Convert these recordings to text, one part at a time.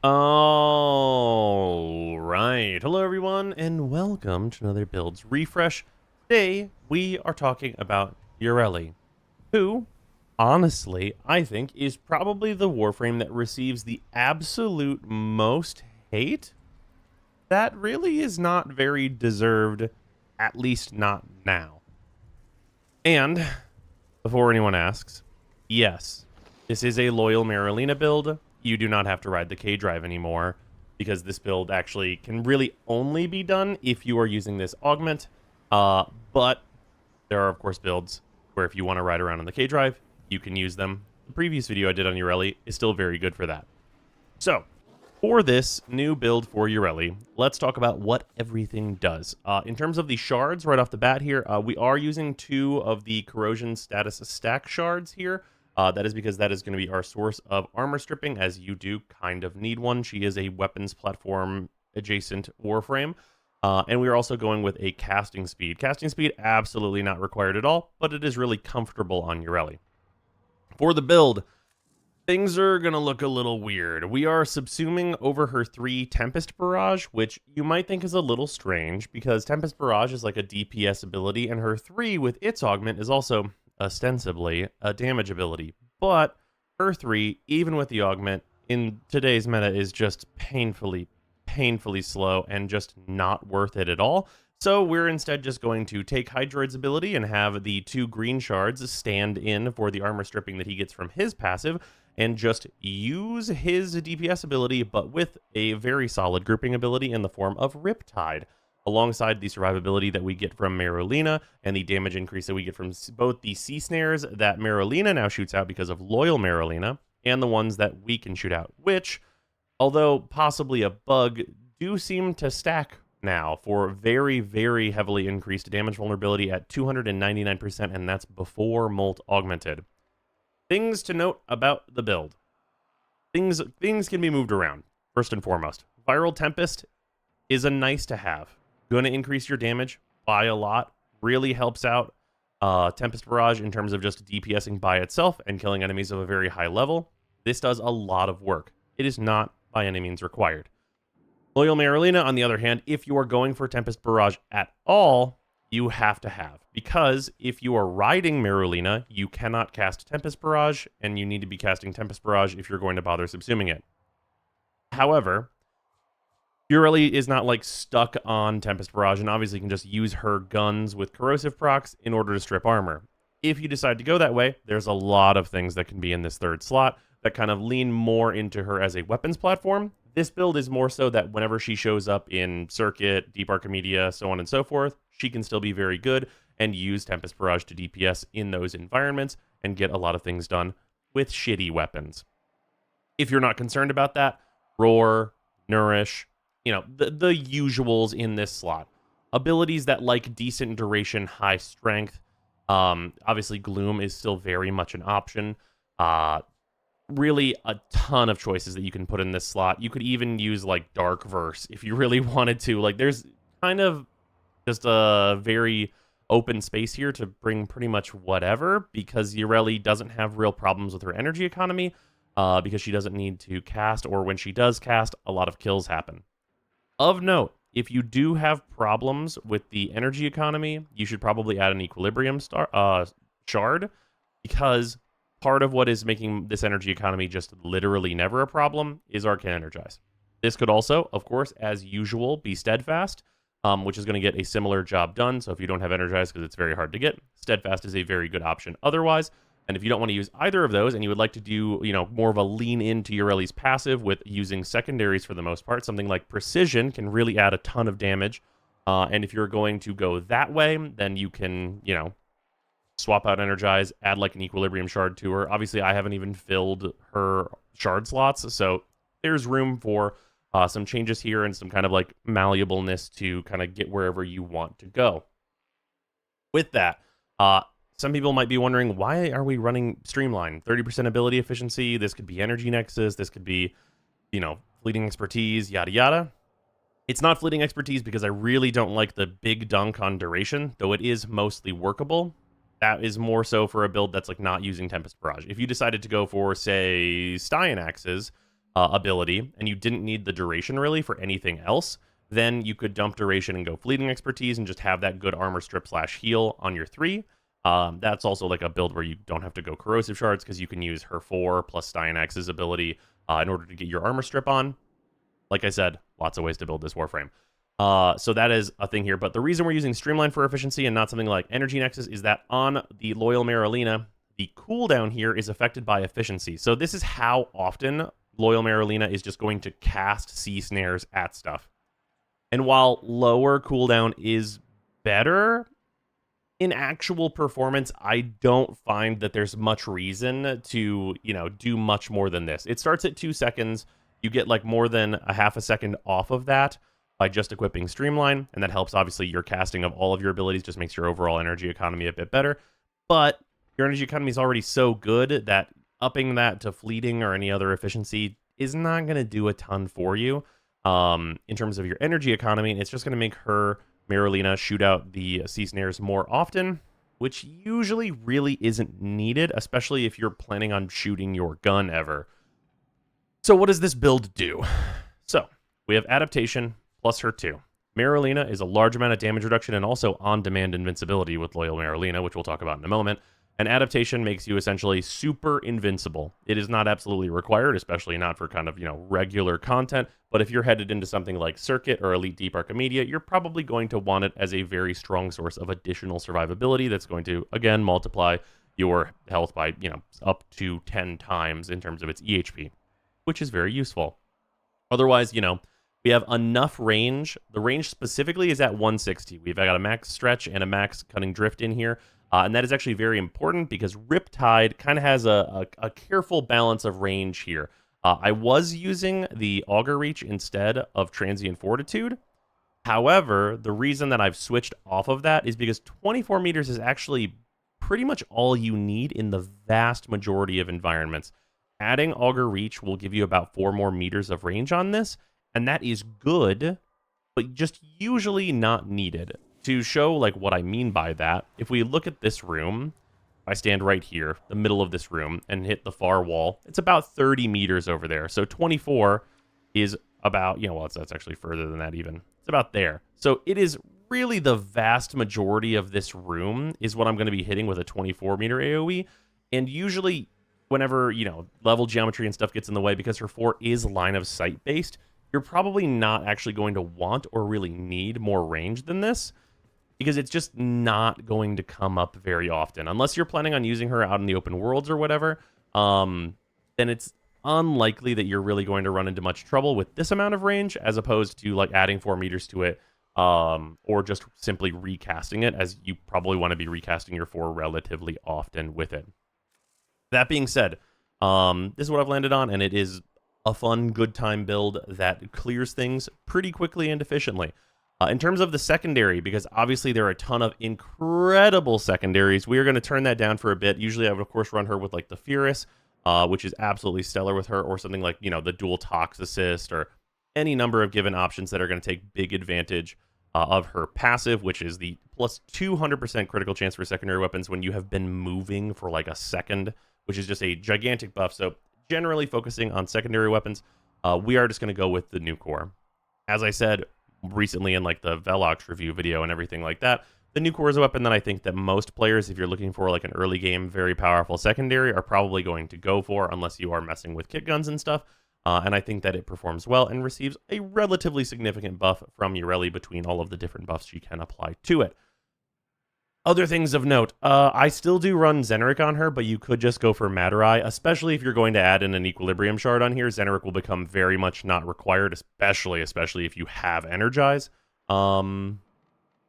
All right. Hello, everyone, and welcome to another Builds Refresh. Today, we are talking about YARELI, who, honestly, I think is probably the Warframe that receives the absolute most hate. That really is not very deserved, at least not now. And before anyone asks, yes, this is a loyal Marolina build. You do not have to ride the K-Drive anymore, because this build actually can really only be done if you are using this augment. But there are, of course, builds where if you want to ride around on the K-Drive, you can use them. The previous video I did on YARELI is still very good for that. So, for this new build for YARELI, let's talk about what everything does. In terms of the shards, right off the bat here, we are using 2 of the corrosion status stack shards here. That is because that is going to be our source of armor stripping, as you do kind of need one. She is a weapons platform adjacent Warframe. And we are also going with a casting speed. Casting speed, absolutely not required at all, but it is really comfortable on YARELI. For the build, things are going to look a little weird. We are subsuming over her 3 Tempest Barrage, which you might think is a little strange, because Tempest Barrage is like a DPS ability, and her 3 with its augment is also, ostensibly, a damage ability. But her 3, even with the augment, in today's meta is just painfully slow and just not worth it at all. So we're instead just going to take Hydroid's ability and have the 2 green shards stand in for the armor stripping that he gets from his passive, and just use his DPS ability, but with a very solid grouping ability in the form of Riptide, alongside the survivability that we get from Marolina and the damage increase that we get from both the sea snares that Marolina now shoots out because of loyal Marolina, and the ones that we can shoot out, which, although possibly a bug, do seem to stack now for very, very heavily increased damage vulnerability at 299%, and that's before Molt Augmented. Things to note about the build. Things can be moved around, first and foremost. Viral Tempest is a nice to have. Going to increase your damage by a lot. Really helps out. Tempest Barrage in terms of just DPSing by itself and killing enemies of a very high level. This does a lot of work. It is not by any means required. Loyal Marolina, on the other hand, if you are going for Tempest Barrage at all, you have to have. Because if you are riding Marolina, you cannot cast Tempest Barrage, and you need to be casting Tempest Barrage if you're going to bother subsuming it. However, YARELI is not like stuck on Tempest Barrage, and obviously can just use her guns with corrosive procs in order to strip armor. If you decide to go that way, there's a lot of things that can be in this 3rd slot that kind of lean more into her as a weapons platform. This build is more so that whenever she shows up in Circuit, Deep Archimedia, so on and so forth, she can still be very good and use Tempest Barrage to DPS in those environments and get a lot of things done with shitty weapons. If you're not concerned about that, Roar, Nourish, the usuals in this slot. Abilities that like decent duration, high strength. Obviously, Gloom is still very much an option. Really a ton of choices that you can put in this slot. You could even use like Dark Verse if you really wanted to. Like, there's kind of just a very open space here to bring pretty much whatever, because YARELI doesn't have real problems with her energy economy, because she doesn't need to cast, or when she does cast, a lot of kills happen. Of note, if you do have problems with the energy economy, you should probably add an Equilibrium shard, because part of what is making this energy economy just literally never a problem is Arcane Energize. This could also, of course, as usual, be Steadfast, which is going to get a similar job done. So if you don't have Energize, because it's very hard to get, Steadfast is a very good option otherwise. And if you don't want to use either of those, and you would like to do, more of a lean into YARELI's passive with using secondaries for the most part, something like Precision can really add a ton of damage. And if you're going to go that way, then you can, swap out Energize, add like an Equilibrium shard to her. Obviously, I haven't even filled her shard slots, so there's room for some changes here and some kind of like malleableness to kind of get wherever you want to go. With that, some people might be wondering, why are we running Streamline? 30% ability efficiency, this could be Energy Nexus, this could be, Fleeting Expertise, yada yada. It's not Fleeting Expertise because I really don't like the big dunk on duration, though it is mostly workable. That is more so for a build that's like not using Tempest Barrage. If you decided to go for, say, Styanaxes, ability, and you didn't need the duration really for anything else, then you could dump duration and go fleeting expertise and just have that good armor strip slash heal on your 3. That's also like a build where you don't have to go corrosive shards because you can use her 4 plus Styanax's ability in order to get your armor strip on. Like I said, lots of ways to build this Warframe. So that is a thing here. But the reason we're using Streamline for efficiency and not something like Energy Nexus is that on the Loyal Marylina, the cooldown here is affected by efficiency. So this is how often Loyal Marylina is just going to cast sea snares at stuff. And while lower cooldown is better, in actual performance, I don't find that there's much reason to, do much more than this. It starts at 2 seconds. You get like more than a half a second off of that by just equipping Streamline, and that helps obviously your casting of all of your abilities, just makes your overall energy economy a bit better. But your energy economy is already so good that upping that to fleeting or any other efficiency is not going to do a ton for you in terms of your energy economy. It's just going to make her Marylina shoot out the sea snares more often, which usually really isn't needed, especially if you're planning on shooting your gun ever. So what does this build do? So we have adaptation plus her 2. Marylina is a large amount of damage reduction and also on-demand invincibility with Loyal Marylina, which we'll talk about in a moment. And adaptation makes you essentially super invincible. It is not absolutely required, especially not for kind of, regular content. But if you're headed into something like Circuit or Elite Deep Archimedia, you're probably going to want it as a very strong source of additional survivability that's going to, again, multiply your health by, up to 10 times in terms of its EHP, which is very useful. Otherwise, we have enough range. The range specifically is at 160. We've got a max stretch and a max cutting drift in here. And that is actually very important because Riptide kind of has a careful balance of range here. I was using the Augur Reach instead of Transient Fortitude. However, the reason that I've switched off of that is because 24 meters is actually pretty much all you need in the vast majority of environments. Adding Augur Reach will give you about 4 more meters of range on this, and that is good, but just usually not needed. To show like what I mean by that, if we look at this room, I stand right here, the middle of this room, and hit the far wall, it's about 30 meters over there. So 24 is about, that's actually further than that even. It's about there. So it is really the vast majority of this room is what I'm going to be hitting with a 24 meter AoE. And usually whenever, level geometry and stuff gets in the way, because her 4 is line of sight based, you're probably not actually going to want or really need more range than this, because it's just not going to come up very often. Unless you're planning on using her out in the open worlds or whatever, then it's unlikely that you're really going to run into much trouble with this amount of range, as opposed to like adding 4 meters to it, or just simply recasting it, as you probably want to be recasting your 4 relatively often with it. That being said, this is what I've landed on, and it is a fun, good time build that clears things pretty quickly and efficiently. In terms of the secondary, because obviously there are a ton of incredible secondaries, we are going to turn that down for a bit. Usually I would, of course, run her with like the Furus, which is absolutely stellar with her, or something like, the dual Tox Assist, or any number of given options that are going to take big advantage of her passive, which is the plus 200% critical chance for secondary weapons when you have been moving for like a second, which is just a gigantic buff. So generally focusing on secondary weapons, we are just going to go with the new core. As I said recently in like the Velox review video and everything like that, the new core is a weapon that I think that most players, if you're looking for like an early game, very powerful secondary, are probably going to go for, unless you are messing with kit guns and stuff. And I think that it performs well and receives a relatively significant buff from YARELI between all of the different buffs she can apply to it. Other things of note, I still do run Zeneric on her, but you could just go for Madurai, especially if you're going to add in an Equilibrium Shard on here. Zeneric will become very much not required, especially if you have Energize. And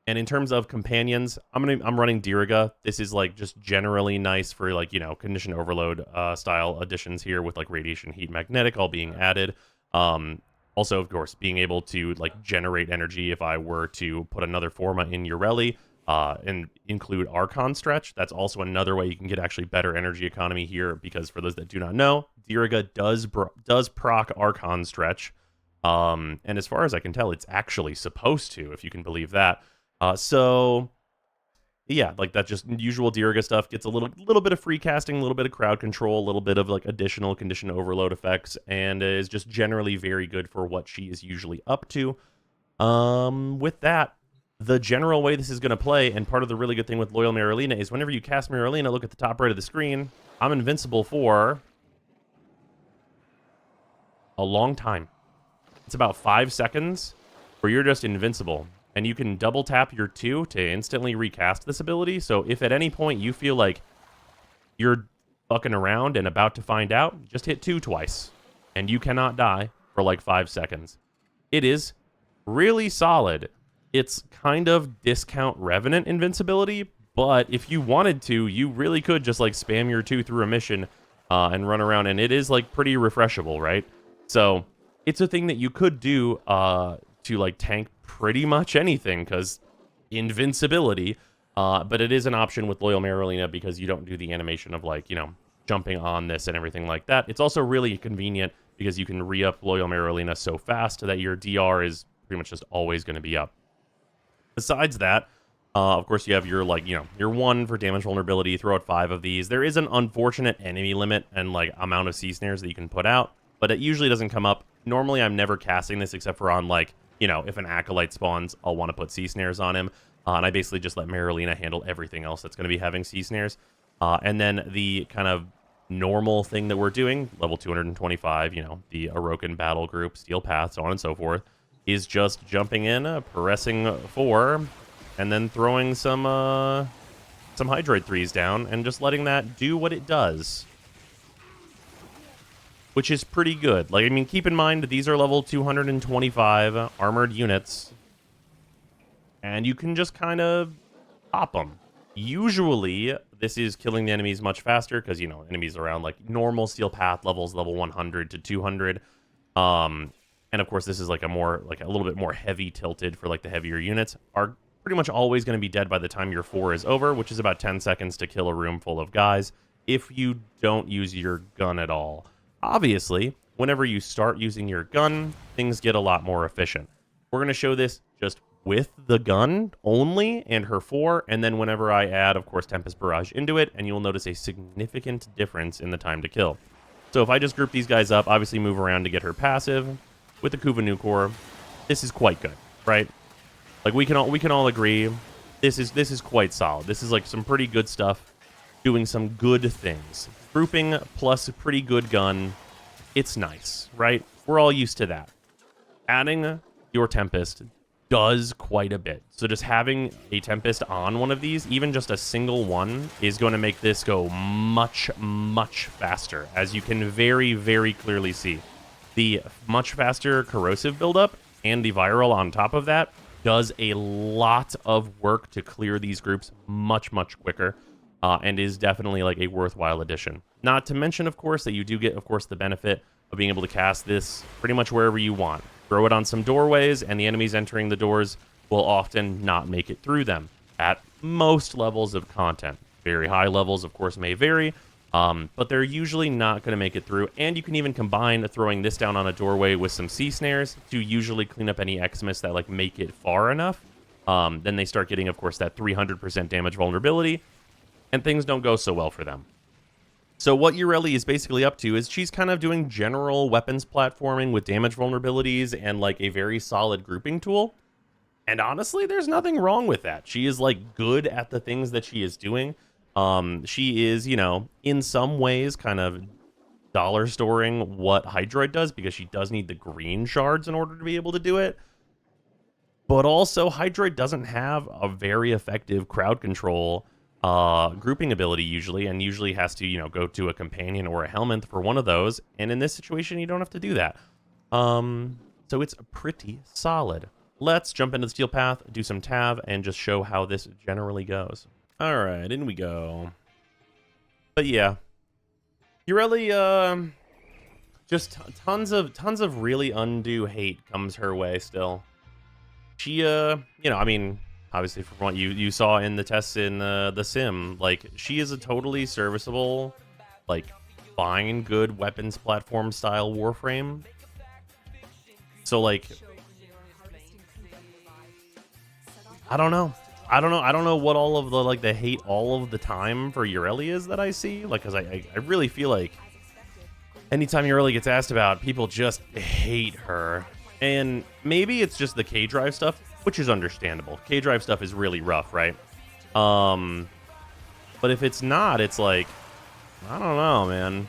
in terms of companions, I'm running Diriga. This is like just generally nice for like, condition overload style additions here with like radiation, heat, magnetic all being added. Also, of course, being able to like generate energy if I were to put another Forma in YARELI. And include Archon Stretch. That's also another way you can get actually better energy economy here, because for those that do not know, Diriga does proc Archon Stretch, and as far as I can tell, it's actually supposed to, if you can believe that. So yeah, like that just usual Diriga stuff gets a little bit of free casting, a little bit of crowd control, a little bit of like additional condition overload effects, and is just generally very good for what she is usually up to. With that, the general way this is going to play, and part of the really good thing with Loyal Marylina is whenever you cast Marylina, look at the top right of the screen, I'm invincible for a long time. It's about 5 seconds where you're just invincible. And you can double tap your 2 to instantly recast this ability. So if at any point you feel like you're fucking around and about to find out, just hit 2 twice. And you cannot die for like 5 seconds. It is really solid. It's kind of discount Revenant invincibility, but if you wanted to, you really could just like spam your 2 through a mission and run around, and it is like pretty refreshable, right? So it's a thing that you could do to like tank pretty much anything, because invincibility, but it is an option with Loyal Marylina because you don't do the animation of like, you know, jumping on this and everything like that. It's also really convenient because you can re-up Loyal Marylina so fast that your DR is pretty much just always going to be up. Besides that, of course, you have your, like, you know, your 1 for damage vulnerability, throw out 5 of these. There is an unfortunate enemy limit and, like, amount of sea snares that you can put out, but it usually doesn't come up. Normally, I'm never casting this except for on, like, you know, if an Acolyte spawns, I'll want to put sea snares on him. And I basically just let Marylina handle everything else that's going to be having sea snares. And then the kind of normal thing that we're doing, level 225, you know, the Orokin battle group, Steel Path, so on and so forth, is just jumping in, pressing 4, and then throwing some Hydroid 3s down, and just letting that do what it does. Which is pretty good. Like, I mean, keep in mind, these are level 225 armored units, and you can just kind of pop them. Usually, this is killing the enemies much faster, because, you know, enemies around, like, normal Steel Path levels, level 100 to 200. And of course, this is like a little bit more heavy tilted for like the heavier units, are pretty much always going to be dead by the time your 4 is over, which is about 10 seconds to kill a room full of guys if you don't use your gun at all. Obviously, whenever you start using your gun, things get a lot more efficient. We're going to show this just with the gun only and her 4, and then whenever I add, of course, Tempest Barrage into it, and you'll notice a significant difference in the time to kill. So if I just group these guys up, obviously move around to get her passive, with the Kuva Nukor, this is quite good, right? Like we can all agree, this is quite solid. This is like some pretty good stuff, doing some good things. Grouping plus a pretty good gun, it's nice, right? We're all used to that. Adding your Tempest does quite a bit. So just having a Tempest on one of these, even just a single one, is going to make this go much, much faster, as you can very, very clearly see. The much faster corrosive buildup and the viral on top of that does a lot of work to clear these groups much, much quicker, and is definitely like a worthwhile addition. Not to mention, of course, that you do get, of course, the benefit of being able to cast this pretty much wherever you want. Throw it on some doorways, and the enemies entering the doors will often not make it through them at most levels of content. Very high levels, of course, may vary, but they're usually not going to make it through. And you can even combine throwing this down on a doorway with some sea snares to usually clean up any Xmas that like make it far enough. Then they start getting, of course, that 300% damage vulnerability, and things don't go so well for them. So what YARELI is basically up to is she's kind of doing general weapons platforming with damage vulnerabilities and like a very solid grouping tool. And honestly, there's nothing wrong with that. She is like good at the things that she is doing. She is, you know, in some ways kind of dollar storing what Hydroid does, because she does need the green shards in order to be able to do it. But also, Hydroid doesn't have a very effective crowd control grouping ability usually, and usually has to, you know, go to a companion or a helmet for one of those. And in this situation, you don't have to do that. So it's pretty solid. Let's jump into the Steel Path, do some Tav, and just show how this generally goes. All right, in we go. But yeah, YARELI, just tons of really undue hate comes her way still. She, you know, I mean, obviously from what you saw in the tests in the sim, like, she is a totally serviceable, like, fine, good weapons platform style Warframe. So, like, I don't know. I don't know. I don't know what all of the like the hate all of the time for YARELI is that I see. Like, cause I really feel like anytime YARELI gets asked about, people just hate her. And maybe it's just the K drive stuff, which is understandable. K drive stuff is really rough, right? But if it's not, it's like, I don't know, man.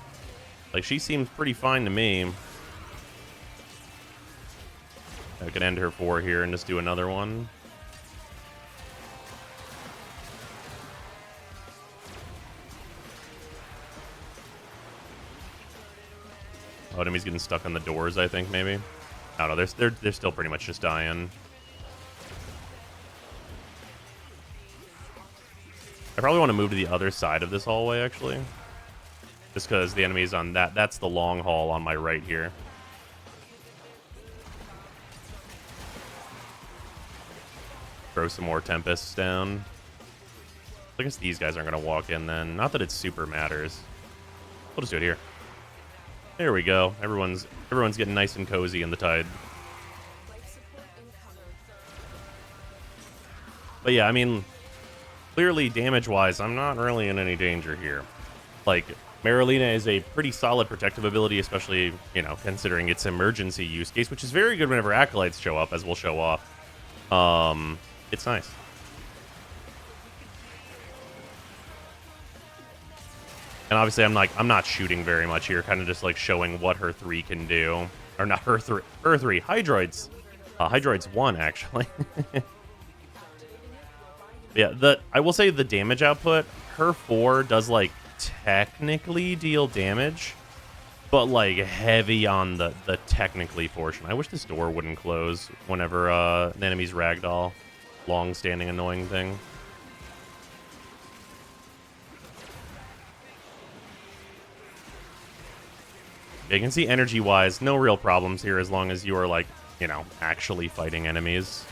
Like, she seems pretty fine to me. I could end her 4 here and just do another one. Oh, enemies getting stuck on the doors, I think, maybe. I don't know. They're still pretty much just dying. I probably want to move to the other side of this hallway, actually. Just because the enemy's on that. That's the long hall on my right here. Throw some more Tempests down. I guess these guys aren't going to walk in then. Not that it super matters. We'll just do it here. There we go. Everyone's getting nice and cozy in the tide. But yeah, I mean, clearly damage-wise, I'm not really in any danger here. Like, Marilina is a pretty solid protective ability, especially, you know, considering its emergency use case, which is very good whenever Acolytes show up, as we'll show off. It's nice. And obviously, I'm not shooting very much here, kind of just like showing what her 3 can do. Or not her 3, her 3. Hydroids. Hydroids 1, actually. Yeah, I will say the damage output, her 4 does, like, technically deal damage, but, like, heavy on the technically portion. I wish this door wouldn't close whenever an enemy's ragdoll. Long-standing annoying thing. You can see energy-wise, no real problems here as long as you are, like, you know, actually fighting enemies.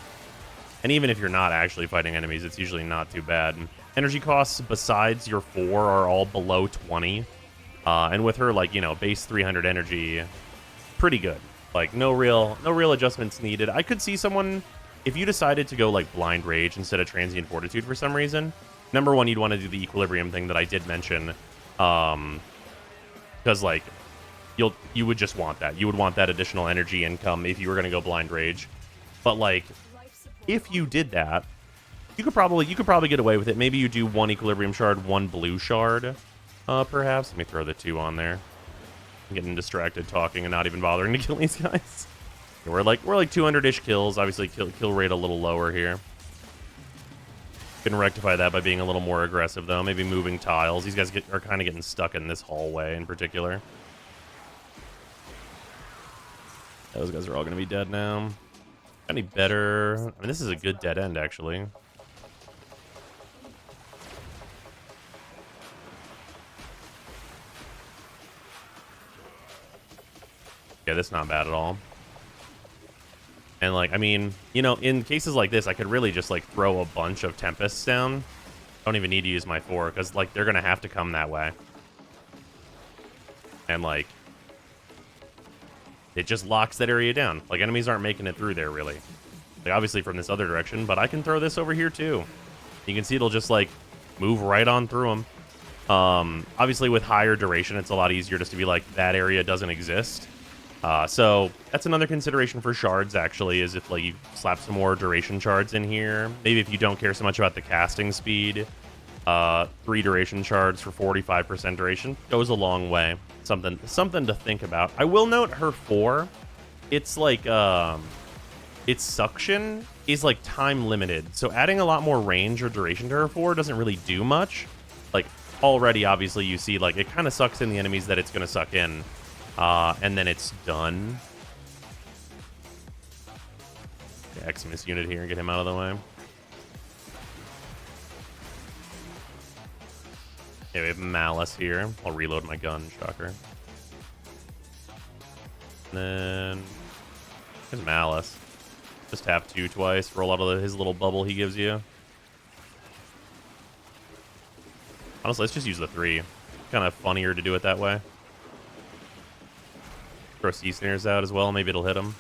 And even if you're not actually fighting enemies, it's usually not too bad. Energy costs besides your 4 are all below 20. And with her, like, you know, base 300 energy, pretty good. Like, no real adjustments needed. I could see someone, if you decided to go, like, Blind Rage instead of Transient Fortitude for some reason, number one, you'd want to do the Equilibrium thing that I did mention. Because, like, you would just want that. You would want that additional energy income if you were going to go Blind Rage. But, like, if you did that, you could probably get away with it. Maybe you do 1 Equilibrium Shard, 1 Blue Shard, perhaps. Let me throw the 2 on there. I'm getting distracted talking and not even bothering to kill these guys. We're like 200-ish kills. Obviously, kill rate a little lower here. Can rectify that by being a little more aggressive, though. Maybe moving tiles. These guys are kind of getting stuck in this hallway in particular. Those guys are all going to be dead now. Any better? I mean, this is a good dead end, actually. Yeah, that's not bad at all. And, like, I mean, you know, in cases like this, I could really just, like, throw a bunch of Tempests down. Don't even need to use my 4, because, like, they're going to have to come that way. And, like, it just locks that area down. Like, enemies aren't making it through there, really. Like, obviously from this other direction, but I can throw this over here, too. You can see it'll just, like, move right on through them. Obviously, with higher duration, it's a lot easier just to be like, that area doesn't exist. So that's another consideration for shards, actually, is if, like, you slap some more duration shards in here. Maybe if you don't care so much about the casting speed, 3 duration shards for 45% duration goes a long way. Something to think about. I will note her 4. It's like its suction is like time limited, so adding a lot more range or duration to her 4 doesn't really do much. Like, already, obviously, you see, like, it kind of sucks in the enemies that it's going to suck in, and then it's done. Okay, Xmas unit here, get him out of the way. Okay, we have Malice here. I'll reload my gun, shocker. And then there's Malice. Just tap 2 twice, roll out of his little bubble he gives you. Honestly, let's just use the 3. Kind of funnier to do it that way. Throw sea snares out as well, maybe it'll hit him.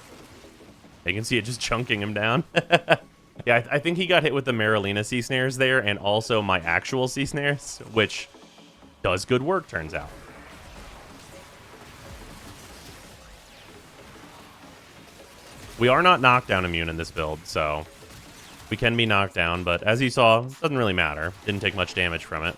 You can see it just chunking him down. Yeah, I think he got hit with the Marilena sea snares there, and also my actual sea snares, which does good work, turns out. We are not knockdown immune in this build, so we can be knocked down, but as you saw, it doesn't really matter. Didn't take much damage from it.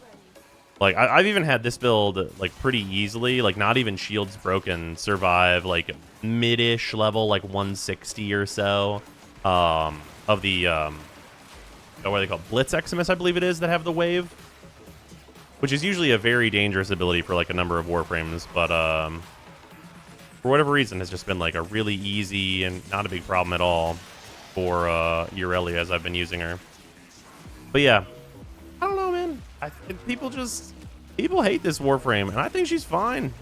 Like, I've even had this build, like, pretty easily, like, not even shields broken, survive, like, mid-ish level, like, 160 or so, of the, what are they called? Blitz Eximus, I believe it is, that have the wave. Which is usually a very dangerous ability for, like, a number of Warframes, but, for whatever reason, has just been, like, a really easy and not a big problem at all for, YARELI as I've been using her. But, yeah. I don't know, man. I think people hate this Warframe, and I think she's fine.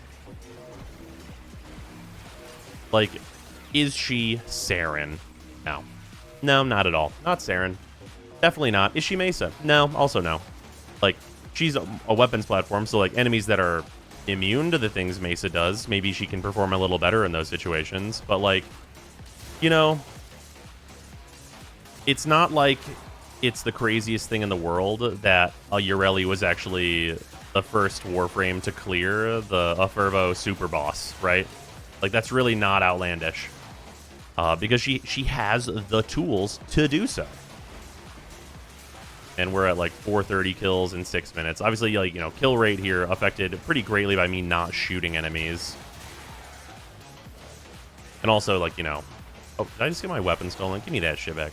Like, is she Saren? No. No, not at all. Not Saren. Definitely not. Is she Mesa? No, also no. Like, she's a weapons platform, so, like, enemies that are immune to the things Mesa does, maybe she can perform a little better in those situations. But, like, you know, it's not like it's the craziest thing in the world that YARELI was actually the first Warframe to clear the Fervo super boss, right? Like, that's really not outlandish. Because she has the tools to do so. And we're at, like, 430 kills in 6 minutes. Obviously, like, you know, kill rate here affected pretty greatly by me not shooting enemies. And also, like, you know... Oh, did I just get my weapon stolen? Give me that shit back.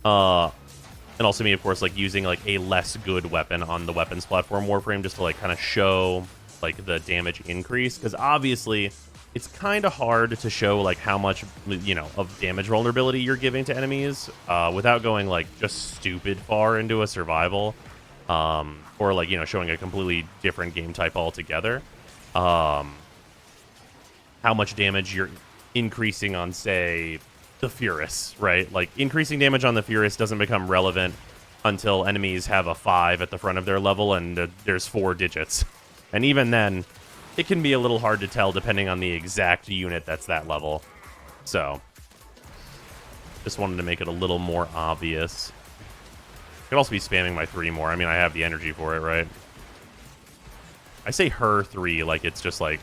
And also me, of course, like, using, like, a less good weapon on the weapons platform Warframe just to, like, kind of show, like, the damage increase. Because obviously, it's kind of hard to show, like, how much, you know, of damage vulnerability you're giving to enemies without going, like, just stupid far into a survival. Or, like, you know, showing a completely different game type altogether. How much damage you're increasing on, say... the Furus, right? Like, increasing damage on the Furus doesn't become relevant until enemies have a 5 at the front of their level and there's 4 digits. And even then, it can be a little hard to tell depending on the exact unit that's that level. So, just wanted to make it a little more obvious. Could also be spamming my 3 more. I mean, I have the energy for it, right? I say her 3 like it's just, like,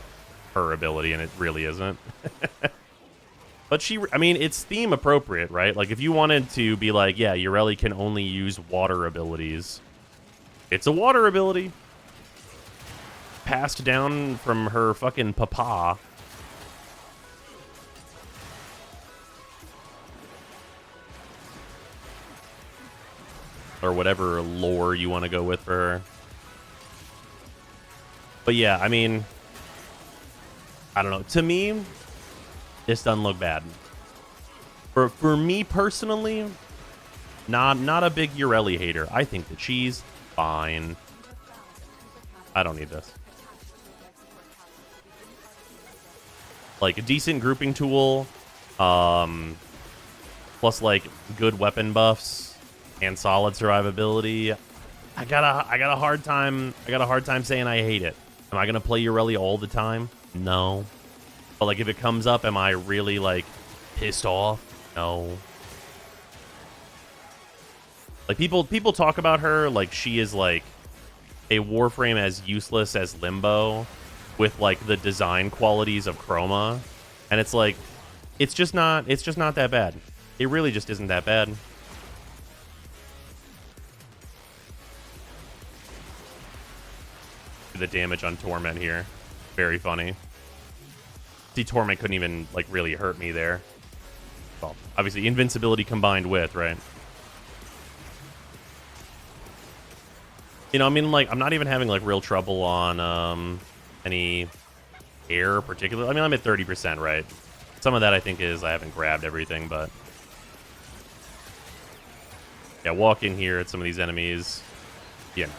her ability, and it really isn't. But I mean, it's theme appropriate, right? Like, if you wanted to be like, yeah, YARELI can only use water abilities. It's a water ability. Passed down from her fucking papa. Or whatever lore you want to go with for her. But yeah, I mean... I don't know. To me... this doesn't look bad. For me personally, not a big YARELI hater. I think that she's fine. I don't need this. Like, a decent grouping tool, plus, like, good weapon buffs and solid survivability. I got a hard time saying I hate it. Am I gonna play YARELI all the time? No. But, like, if it comes up, am I really, like, pissed off? No. Like, people talk about her like she is, like, a Warframe as useless as Limbo with, like, the design qualities of Chroma. And it's like, it's just not that bad. It really just isn't that bad. The damage on Torment here. Very funny. See, Torment couldn't even, like, really hurt me there. Well, obviously, invincibility combined with, right? You know, I mean, like, I'm not even having, like, real trouble on any air particularly. I mean, I'm at 30%, right? Some of that, I think, is I haven't grabbed everything, but... yeah, walk in here at some of these enemies. You know.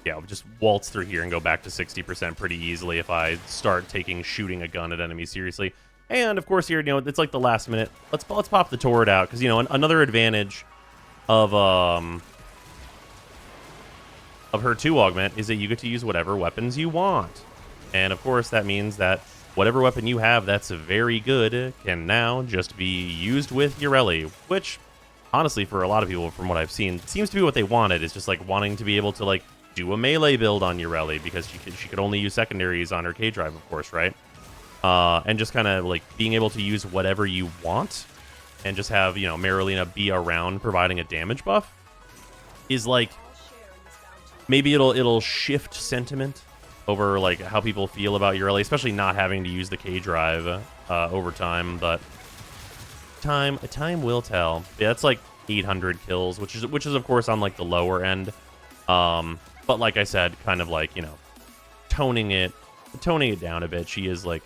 Yeah, I'll just waltz through here and go back to 60% pretty easily if I start shooting a gun at enemies seriously. And, of course, here, you know, it's like the last minute. Let's pop the turret out, because, you know, another advantage of her 2 augment is that you get to use whatever weapons you want. And, of course, that means that whatever weapon you have that's very good can now just be used with YARELI, which, honestly, for a lot of people, from what I've seen, seems to be what they wanted, is just, like, wanting to be able to, like, do a melee build on YARELI, because she could only use secondaries on her K-Drive, of course, right? And just kind of, like, being able to use whatever you want, and just have, you know, Marelina be around providing a damage buff, is, like, maybe it'll shift sentiment over, like, how people feel about YARELI, especially not having to use the K-Drive over time, but time will tell. Yeah, that's like 800 kills, which is of course on, like, the lower end. But like I said, kind of like, you know, toning it down a bit. She is, like,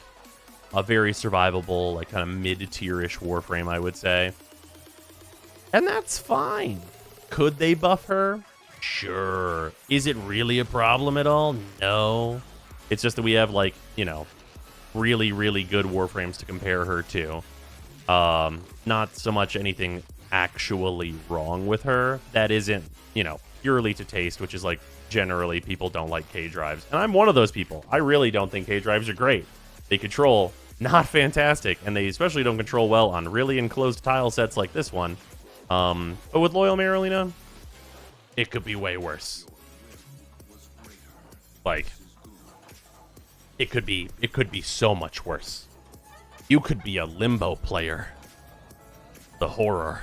a very survivable, like, kind of mid-tier-ish Warframe, I would say. And that's fine. Could they buff her? Sure. Is it really a problem at all? No. It's just that we have, like, you know, really, really good Warframes to compare her to. Not so much anything actually wrong with her that isn't, you know, purely to taste, which is, like, generally people don't like K-Drives. And I'm one of those people. I really don't think K-Drives are great. They control not fantastic, and they especially don't control well on really enclosed tile sets like this one. But with Loyal Marelina, it could be way worse. Like, it could be so much worse. You could be a Limbo player. The horror.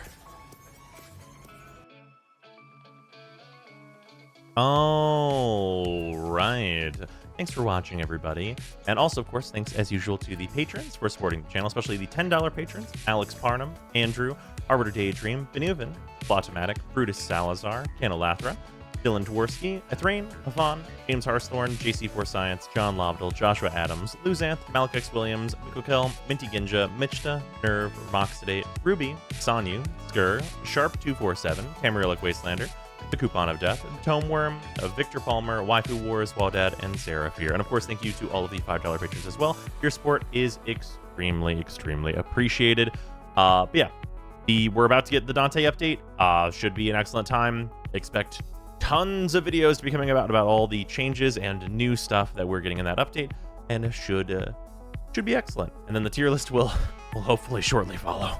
All right. Thanks for watching, everybody. And also, of course, thanks, as usual, to the patrons for supporting the channel, especially the $10 patrons: Alex Parnham, Andrew, Arbiter Daydream, Benuven, Plotomatic, Brutus Salazar, Canolathra, Dylan Dworsky, Ethrain, Havon, James Harstthorne, JC4Science, John Lobdell, Joshua Adams, Luzanth, Malakix Williams, Mikokel, Minty Ginja, Michta, Nerve, Moxidate, Ruby, Sanyu, Skur, Sharp247, Camarilla Wastelander, The Coupon of Death, Tomeworm, Victor Palmer, Waifu Wars, Waldad, and Seraphir. And of course, thank you to all of the $5 patrons as well. Your support is extremely, extremely appreciated. But yeah, we're about to get the Dante update. Should be an excellent time. Expect tons of videos to be coming about all the changes and new stuff that we're getting in that update, and should be excellent. And then the tier list will hopefully shortly follow.